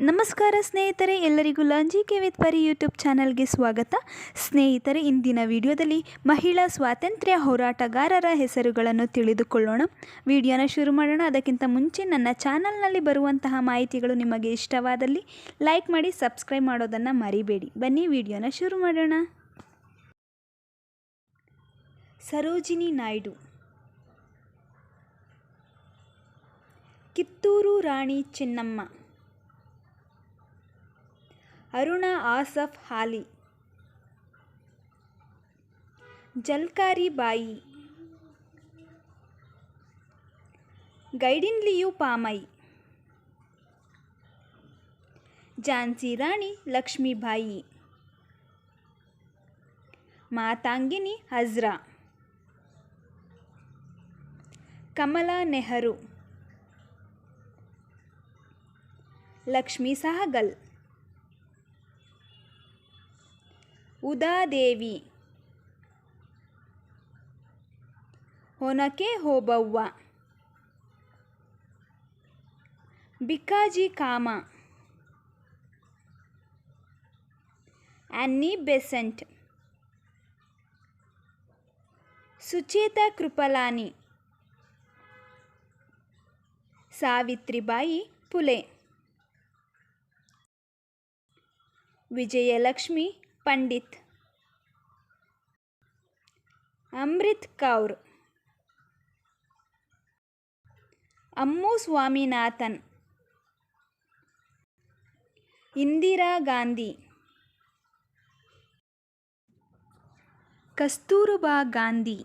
ನಮಸ್ಕಾರ ಸ್ನೇಹಿತರೆ, ಎಲ್ಲರಿಗೂ ಲಾಂಜಿಕೆ ವಿತ್ ಪರಿ ಯೂಟ್ಯೂಬ್ ಚಾನಲ್ಗೆ ಸ್ವಾಗತ. ಸ್ನೇಹಿತರೆ, ಇಂದಿನ ವಿಡಿಯೋದಲ್ಲಿ ಮಹಿಳಾ ಸ್ವಾತಂತ್ರ್ಯ ಹೋರಾಟಗಾರರ ಹೆಸರುಗಳನ್ನು ತಿಳಿದುಕೊಳ್ಳೋಣ. ವಿಡಿಯೋನ ಶುರು ಮಾಡೋಣ. ಅದಕ್ಕಿಂತ ಮುಂಚೆ ನನ್ನ ಚಾನಲ್ನಲ್ಲಿ ಬರುವಂತಹ ಮಾಹಿತಿಗಳು ನಿಮಗೆ ಇಷ್ಟವಾದಲ್ಲಿ ಲೈಕ್ ಮಾಡಿ, ಸಬ್ಸ್ಕ್ರೈಬ್ ಮಾಡೋದನ್ನು ಮರಿಬೇಡಿ. ಬನ್ನಿ ವಿಡಿಯೋನ ಶುರು ಮಾಡೋಣ. ಸರೋಜಿನಿ ನಾಯ್ಡು, ಕಿತ್ತೂರು ರಾಣಿ ಚೆನ್ನಮ್ಮ, ಅರುಣಾ ಆಸಫ್ ಹಾಲಿ, ಜಲ್ಕಾರಿ ಬಾಯಿ, ಗೈಡಿನ್ಲಿಯು ಪಾಮೈ, ಝಾನ್ಸಿ ರಾಣಿ ಲಕ್ಷ್ಮೀಬಾಯಿ, ಮಾತಾಂಗಿನಿ ಹಜ್ರಾ, ಕಮಲಾ ನೆಹರು, ಲಕ್ಷ್ಮೀ ಸಹಗಲ್, ಉದಾದೇವಿ, ಹೊನಕೆ ಓಬವ್ವ, ಬಿಕಾಜಿ ಕಾಮ, ಆನ್ನಿ ಬೆಸೆಂಟ್, ಸುಚೇತಾ ಕೃಪಲಾನಿ, ಸಾವಿತ್ರಿಬಾಯಿ ಫುಲೆ, ವಿಜಯಲಕ್ಷ್ಮಿ ಪಂಡಿತ್, ಅಮೃತ್ ಕೌರ್, ಅಮ್ಮು ಸ್ವಾಮಿನಾಥನ್, ಇಂದಿರಾ ಗಾಂಧಿ, ಕಸ್ತೂರಬಾ ಗಾಂಧಿ,